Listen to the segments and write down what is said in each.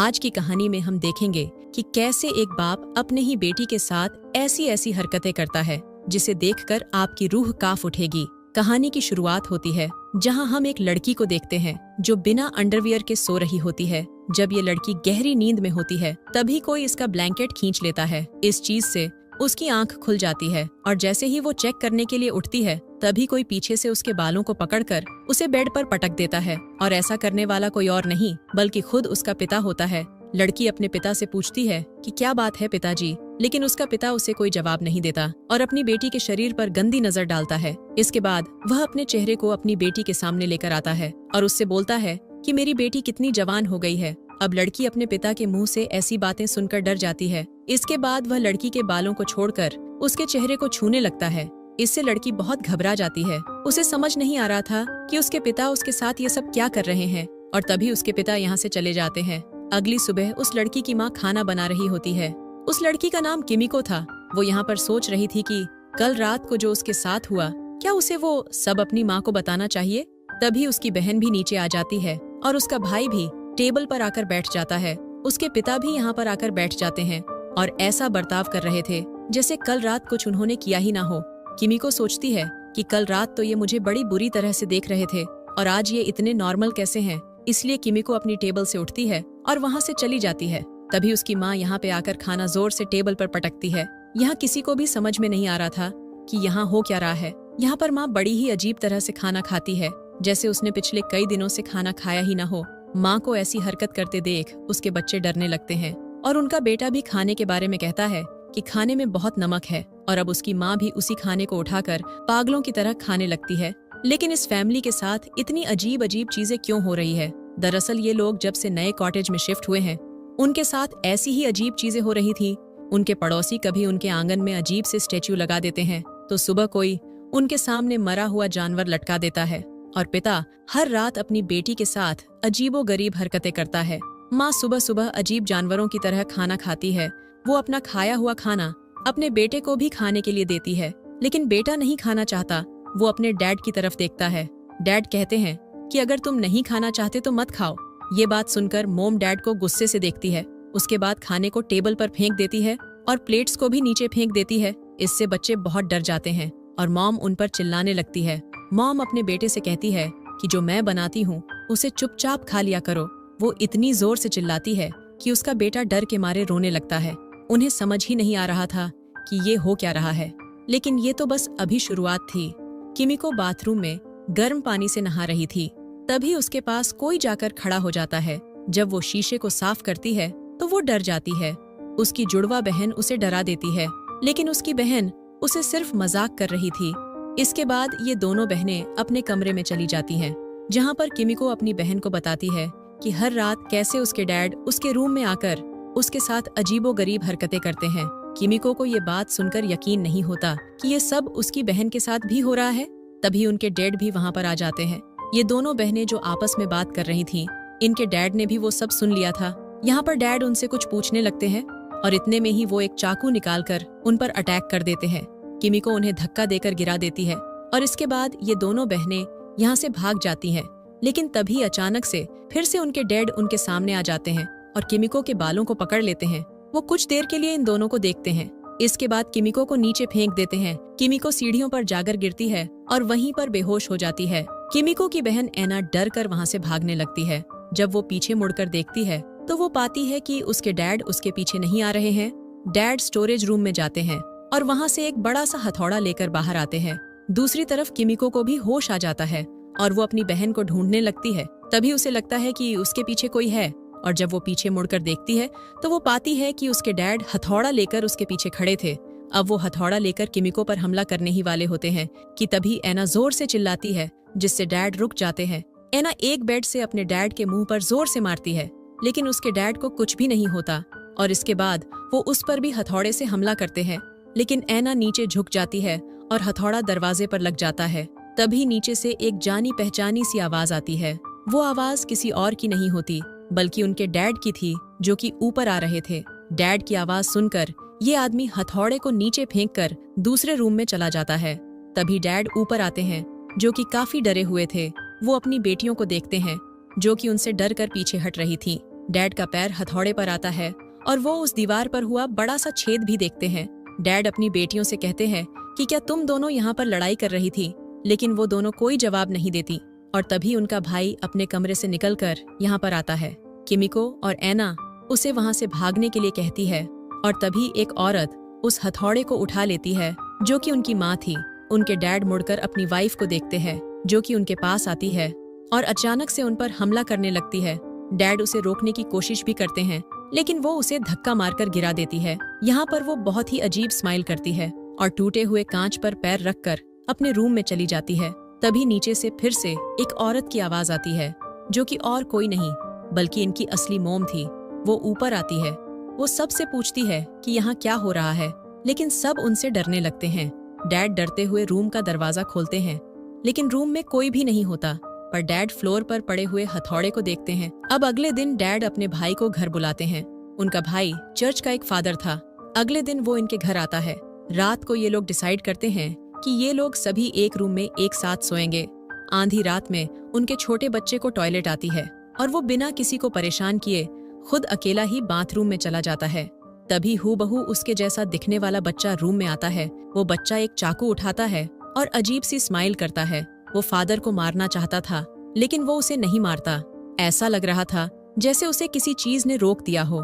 आज की कहानी में हम देखेंगे कि कैसे एक बाप अपने ही बेटी के साथ ऐसी ऐसी हरकतें करता है जिसे देखकर आपकी रूह कांप उठेगी। कहानी की शुरुआत होती है जहां हम एक लड़की को देखते हैं जो बिना अंडरवियर के सो रही होती है। जब ये लड़की गहरी नींद में होती है तभी कोई इसका ब्लैंकेट खींच लेता है। इस चीज से उसकी आंख खुल जाती है और जैसे ही वो चेक करने के लिए उठती है तभी कोई पीछे से उसके बालों को पकड़कर उसे बेड पर पटक देता है। और ऐसा करने वाला कोई और नहीं बल्कि खुद उसका पिता होता है। लड़की अपने पिता से पूछती है कि क्या बात है पिताजी, लेकिन उसका पिता उसे कोई जवाब नहीं देता और अपनी बेटी के शरीर पर गंदी नजर डालता है। इसके बाद वह अपने चेहरे को अपनी बेटी के सामने लेकर आता है और उससे बोलता है कि मेरी बेटी कितनी जवान हो गई है। अब लड़की अपने पिता के मुंह से ऐसी बातें सुनकर डर जाती है। इसके बाद वह लड़की के बालों को छोड़कर उसके चेहरे को छूने लगता है। इससे लड़की बहुत घबरा जाती है। उसे समझ नहीं आ रहा था कि उसके पिता उसके साथ ये सब क्या कर रहे हैं और तभी उसके पिता यहाँ से चले जाते हैं। अगली सुबह उस लड़की की माँ खाना बना रही होती है। उस लड़की का नाम किमिको था। वो यहाँ पर सोच रही थी कि कल रात को जो उसके साथ हुआ क्या उसे वो सब अपनी माँ को बताना चाहिए। तभी उसकी बहन भी नीचे आ जाती है और उसका भाई भी टेबल पर आकर बैठ जाता है। उसके पिता भी यहाँ पर आकर बैठ जाते हैं और ऐसा बर्ताव कर रहे थे जैसे कल रात कुछ उन्होंने किया ही ना हो। किमिको सोचती है कि कल रात तो ये मुझे बड़ी बुरी तरह से देख रहे थे और आज ये इतने नॉर्मल कैसे हैं। इसलिए किमिको अपनी टेबल से उठती है और वहाँ से चली जाती है। तभी उसकी माँ यहाँ पे आकर खाना जोर से टेबल पर पटकती है। यहाँ किसी को भी समझ में नहीं आ रहा था कि यहाँ हो क्या रहा है। यहाँ पर माँ बड़ी ही अजीब तरह से खाना खाती है जैसे उसने पिछले कई दिनों से खाना खाया ही ना हो। माँ को ऐसी हरकत करते देख उसके बच्चे डरने लगते हैं और उनका बेटा भी खाने के बारे में कहता है कि खाने में बहुत नमक है और अब उसकी माँ भी उसी खाने को उठाकर पागलों की तरह खाने लगती है। लेकिन इस फैमिली के साथ इतनी अजीब अजीब चीजें क्यों हो रही है। दरअसल ये लोग जब से नए कॉटेज में शिफ्ट हुए हैं उनके साथ ऐसी ही अजीब चीजें हो रही थी। उनके पड़ोसी कभी उनके आंगन में अजीब से स्टेच्यू लगा देते हैं तो सुबह कोई उनके सामने मरा हुआ जानवर लटका देता है और पिता हर रात अपनी बेटी के साथ अजीबोगरीब हरकतें करता है। माँ सुबह सुबह अजीब जानवरों की तरह खाना खाती है। वो अपना खाया हुआ खाना अपने बेटे को भी खाने के लिए देती है लेकिन बेटा नहीं खाना चाहता। वो अपने डैड की तरफ देखता है। डैड कहते हैं कि अगर तुम नहीं खाना चाहते तो मत खाओ। ये बात सुनकर मोम डैड को गुस्से से देखती है। उसके बाद खाने को टेबल पर फेंक देती है और प्लेट्स को भी नीचे फेंक देती है। इससे बच्चे बहुत डर जाते हैं और मॉम उन पर चिल्लाने लगती है। मॉम अपने बेटे से कहती है कि जो मैं बनाती हूँ उसे चुपचाप खा लिया करो। वो इतनी जोर से चिल्लाती है कि उसका बेटा डर के मारे रोने लगता है। उन्हें समझ ही नहीं आ रहा था कि ये हो क्या रहा है। लेकिन ये तो बस अभी शुरुआत थी। किमिको बाथरूम में गर्म पानी से नहा रही थी। तभी उसके पास कोई जाकर खड़ा हो जाता है। जब वो शीशे को साफ करती है तो वो डर जाती है। उसकी जुड़वा बहन उसे डरा देती है लेकिन उसकी बहन उसे सिर्फ मजाक कर रही थी। इसके बाद ये दोनों बहनें अपने कमरे में चली जाती हैं जहाँ पर किमिको अपनी बहन को बताती है कि हर रात कैसे उसके डैड उसके रूम में आकर उसके साथ अजीबोगरीब हरकतें करते हैं। किमिको को ये बात सुनकर यकीन नहीं होता कि ये सब उसकी बहन के साथ भी हो रहा है। तभी उनके डैड भी वहाँ पर आ जाते हैं। ये दोनों बहनें जो आपस में बात कर रही थीं, इनके डैड ने भी वो सब सुन लिया था। यहाँ पर डैड उनसे कुछ पूछने लगते हैं और इतने में ही वो एक चाकू निकालकर उन पर अटैक कर देते हैं। किमिको उन्हें धक्का देकर गिरा देती है और इसके बाद ये दोनों बहनें यहाँ से भाग जाती हैं। लेकिन तभी अचानक से फिर से उनके डैड उनके सामने आ जाते हैं और किमिको के बालों को पकड़ लेते हैं। वो कुछ देर के लिए इन दोनों को देखते हैं। इसके बाद किमिको को नीचे फेंक देते हैं। किमिको सीढ़ियों पर जाकर गिरती है और वहीं पर बेहोश हो जाती है। किमिको की बहन एना डर कर वहाँ से भागने लगती है। जब वो पीछे मुड़कर देखती है तो वो पाती है कि उसके डैड उसके पीछे नहीं आ रहे हैं। डैड स्टोरेज रूम में जाते हैं और वहाँ से एक बड़ा सा हथौड़ा लेकर बाहर आते हैं। दूसरी तरफ किमिको को भी होश आ जाता है और वो अपनी बहन को ढूंढने लगती है। तभी उसे लगता है कि उसके पीछे कोई है और जब वो पीछे मुड़कर देखती है तो वो पाती है कि उसके डैड हथौड़ा लेकर उसके पीछे खड़े थे। अब वो हथौड़ा लेकर किमिको पर हमला करने ही वाले होते हैं कि तभी एना जोर से चिल्लाती है जिससे डैड रुक जाते हैं। एना एक बेड से अपने डैड के मुंह पर जोर से मारती है लेकिन उसके डैड को कुछ भी नहीं होता और इसके बाद वो उस पर भी हथौड़े से हमला करते हैं। लेकिन एना नीचे झुक जाती है और हथौड़ा दरवाजे पर लग जाता है। तभी नीचे से एक जानी पहचानी सी आवाज आती है। वो आवाज किसी और की नहीं होती बल्कि उनके डैड की थी जो कि ऊपर आ रहे थे। डैड की आवाज सुनकर ये आदमी हथौड़े को नीचे फेंककर दूसरे रूम में चला जाता है। तभी डैड ऊपर आते हैं जो कि काफी डरे हुए थे। वो अपनी बेटियों को देखते हैं जो कि उनसे डर कर पीछे हट रही थी। डैड का पैर हथौड़े पर आता है और वो उस दीवार पर हुआ बड़ा सा छेद भी देखते हैं। डैड अपनी बेटियों से कहते हैं कि क्या तुम दोनों यहाँ पर लड़ाई कर रही थी, लेकिन वो दोनों कोई जवाब नहीं देती। और तभी उनका भाई अपने कमरे से निकलकर यहाँ पर आता है। किमिको और एना उसे वहाँ से भागने के लिए कहती है और तभी एक औरत उस हथौड़े को उठा लेती है जो कि उनकी माँ थी। उनके डैड मुड़कर अपनी वाइफ को देखते हैं जो कि उनके पास आती है और अचानक से उन पर हमला करने लगती है। डैड उसे रोकने की कोशिश भी करते हैं, लेकिन वो उसे धक्का मारकर गिरा देती है। यहाँ पर वो बहुत ही अजीब स्माइल करती है और टूटे हुए कांच पर पैर रखकर अपने रूम में चली जाती है। तभी नीचे से फिर से एक औरत की आवाज आती है जो कि और कोई नहीं बल्कि इनकी असली मोम थी। वो ऊपर आती है, वो सबसे पूछती है कि यहाँ क्या हो रहा है, लेकिन सब उनसे डरने लगते हैं। डैड डरते हुए रूम का दरवाजा खोलते हैं, लेकिन रूम में कोई भी नहीं होता, पर डैड फ्लोर पर पड़े हुए हथौड़े को देखते हैं। अब अगले दिन डैड अपने भाई को घर बुलाते हैं। उनका भाई चर्च का एक फादर था। अगले दिन वो इनके घर आता है। रात को ये लोग डिसाइड करते हैं कि ये लोग सभी एक रूम में एक साथ सोएंगे। आंधी रात में उनके छोटे बच्चे को टॉयलेट आती है और वो बिना किसी को परेशान किए खुद अकेला ही बाथरूम में चला जाता है। तभी हूबहू उसके जैसा दिखने वाला बच्चा रूम में आता है। वो बच्चा एक चाकू उठाता है और अजीब सी स्माइल करता है। वो फादर को मारना चाहता था, लेकिन वो उसे नहीं मारता। ऐसा लग रहा था जैसे उसे किसी चीज ने रोक दिया हो।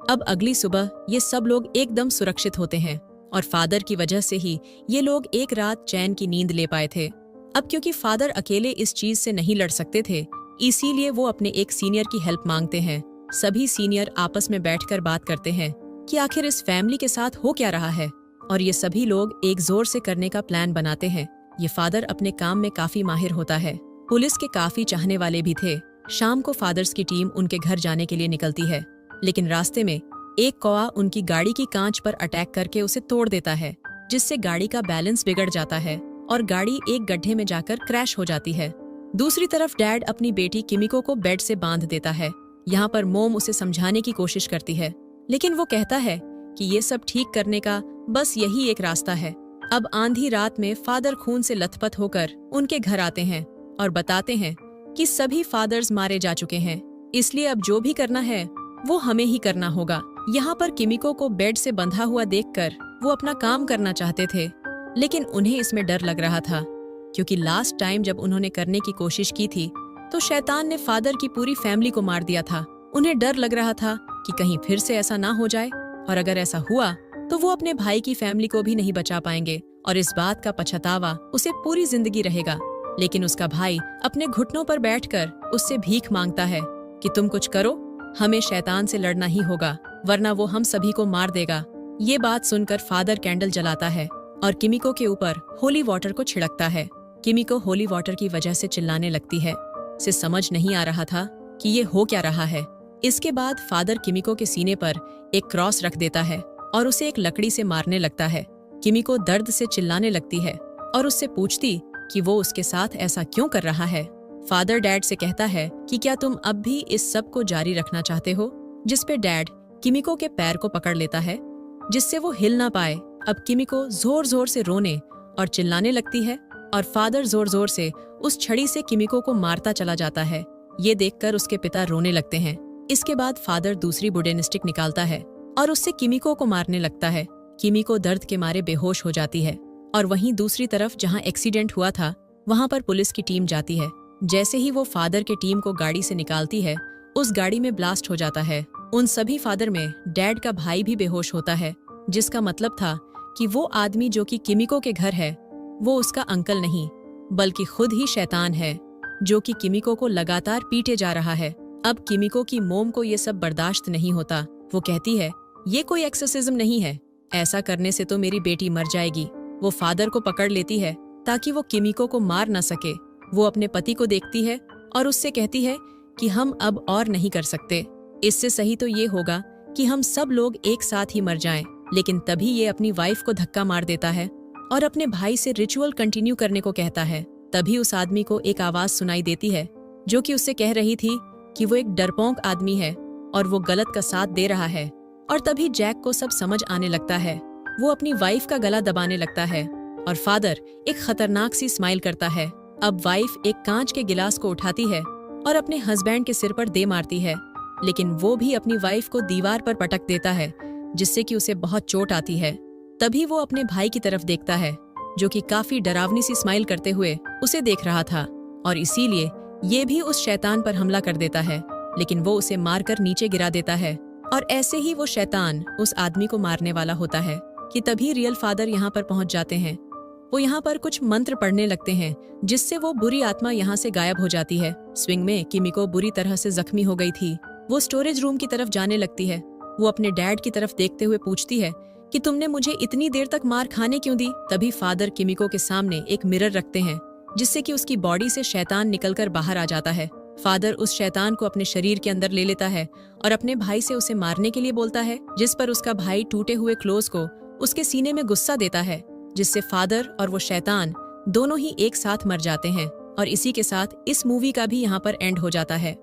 अब अगली सुबह ये सब लोग एकदम सुरक्षित होते हैं और फादर की वजह से ही ये लोग एक रात चैन की नींद ले पाए थे। अब क्योंकि फादर अकेले इस चीज से नहीं लड़ सकते थे, इसीलिए वो अपने एक सीनियर की हेल्प मांगते हैं। सभी सीनियर आपस में बैठकर बात करते हैं कि आखिर इस फैमिली के साथ हो क्या रहा है, और ये सभी लोग एक जोर से करने का प्लान बनाते हैं। ये फादर अपने काम में काफी माहिर होता है। पुलिस के काफी चाहने वाले भी थे। शाम को फादर्स की टीम उनके घर जाने के लिए निकलती है, लेकिन रास्ते में एक कौवा उनकी गाड़ी की कांच पर अटैक करके उसे तोड़ देता है, जिससे गाड़ी का बैलेंस बिगड़ जाता है और गाड़ी एक गड्ढे में जाकर क्रैश हो जाती है। दूसरी तरफ डैड अपनी बेटी किमिको को बेड से बांध देता है। यहाँ पर मोम उसे समझाने की कोशिश करती है, लेकिन वो कहता है कि ये सब ठीक करने का बस यही एक रास्ता है। अब आंधी रात में फादर खून से लथपथ होकर उनके घर आते हैं और बताते हैं कि सभी फादर्स मारे जा चुके हैं, इसलिए अब जो भी करना है वो हमें ही करना होगा। यहाँ पर किमिको को बेड से बंधा हुआ देखकर वो अपना काम करना चाहते थे, लेकिन उन्हें इसमें डर लग रहा था, क्योंकि लास्ट टाइम जब उन्होंने करने की कोशिश की थी तो शैतान ने फादर की पूरी फैमिली को मार दिया था। उन्हें डर लग रहा था कि कहीं फिर से ऐसा ना हो जाए, और अगर ऐसा हुआ तो वो अपने भाई की फैमिली को भी नहीं बचा पाएंगे और इस बात का पछतावा उसे पूरी जिंदगी रहेगा। लेकिन उसका भाई अपने घुटनों पर बैठकर उससे भीख मांगता है कि तुम कुछ करो, हमें शैतान से लड़ना ही होगा, वरना वो हम सभी को मार देगा। ये बात सुनकर फादर कैंडल जलाता है और किमिको के ऊपर होली वाटर को छिड़कता है। किमिको होली वाटर की वजह से चिल्लाने लगती है। उसे समझ नहीं आ रहा था कि ये हो क्या रहा है। इसके बाद फादर किमिको के सीने पर एक क्रॉस रख देता है और उसे एक लकड़ी से मारने लगता है। किमिको दर्द से चिल्लाने लगती है और उससे पूछती कि वो उसके साथ ऐसा क्यों कर रहा है। फादर डैड से कहता है कि क्या तुम अब भी इस सब को जारी रखना चाहते हो, जिस पे डैड किमिको के पैर को पकड़ लेता है जिससे वो हिल ना पाए। अब किमिको जोर जोर से रोने और चिल्लाने लगती है और फादर जोर जोर से उस छड़ी से किमिको को मारता चला जाता है। ये देखकर उसके पिता रोने लगते हैं। इसके बाद फादर दूसरी वुडन स्टिक निकालता है और उससे किमिको को मारने लगता है। किमिको दर्द के मारे बेहोश हो जाती है और वहीं दूसरी तरफ जहां एक्सीडेंट हुआ था वहां पर पुलिस की टीम जाती है। जैसे ही वो फादर के टीम को गाड़ी से निकालती है, उस गाड़ी में ब्लास्ट हो जाता है। उन सभी फादर में डैड का भाई भी बेहोश होता है, जिसका मतलब था कि वो आदमी जो कि किमिको के घर है वो उसका अंकल नहीं बल्कि खुद ही शैतान है, जो कि किमिको को लगातार पीटे जा रहा है। अब किमिको की मोम को ये सब बर्दाश्त नहीं होता। वो कहती है ये कोई एक्सोर्सिज्म नहीं है, ऐसा करने से तो मेरी बेटी मर जाएगी। वो फादर को पकड़ लेती है ताकि वो किमिको को मार न सके। वो अपने पति को देखती है और उससे कहती है कि हम अब और नहीं कर सकते, इससे सही तो ये होगा कि हम सब लोग एक साथ ही मर जाएं। लेकिन तभी ये अपनी वाइफ को धक्का मार देता है और अपने भाई से रिचुअल कंटिन्यू करने को कहता है। तभी उस आदमी को एक आवाज सुनाई देती है जो कि उससे कह रही थी कि वो एक डरपोक आदमी है और वो गलत का साथ दे रहा है। और तभी जैक को सब समझ आने लगता है। वो अपनी वाइफ का गला दबाने लगता है और फादर एक खतरनाक सी स्माइल करता है। अब वाइफ एक कांच के गिलास को उठाती है और अपने हस्बैंड के सिर पर दे मारती है। लेकिन वो भी अपनी वाइफ को दीवार पर पटक देता है, जिससे कि उसे बहुत चोट आती है। तभी वो अपने भाई की तरफ देखता है, जो कि काफी डरावनी सी स्माइल करते हुए उसे देख रहा था, और इसीलिए ये भी उस शैतान पर हमला कर देता है, लेकिन वो उसे मारकर नीचे गिरा देता है। और ऐसे ही वो शैतान उस आदमी को मारने वाला होता है कि तभी रियल फादर यहाँ पर पहुंच जाते हैं। वो यहाँ पर कुछ मंत्र पढ़ने लगते हैं, जिससे वो बुरी आत्मा यहाँ से गायब हो जाती है। स्विंग में किमिको बुरी तरह से जख्मी हो गई थी। वो स्टोरेज रूम की तरफ जाने लगती है। वो अपने डैड की तरफ देखते हुए पूछती है कि तुमने मुझे इतनी देर तक मार खाने क्यों दी। तभी फादर किमिको के सामने एक मिरर रखते हैं, जिससे कि उसकी बॉडी से शैतान निकलकर बाहर आ जाता है। फादर उस शैतान को अपने शरीर के अंदर ले लेता है और अपने भाई से उसे मारने के लिए बोलता है, जिस पर उसका भाई टूटे हुए क्लोज को उसके सीने में गुस्सा देता है, जिससे फादर और वो शैतान दोनों ही एक साथ मर जाते हैं। और इसी के साथ इस मूवी का भी यहाँ पर एंड हो जाता है।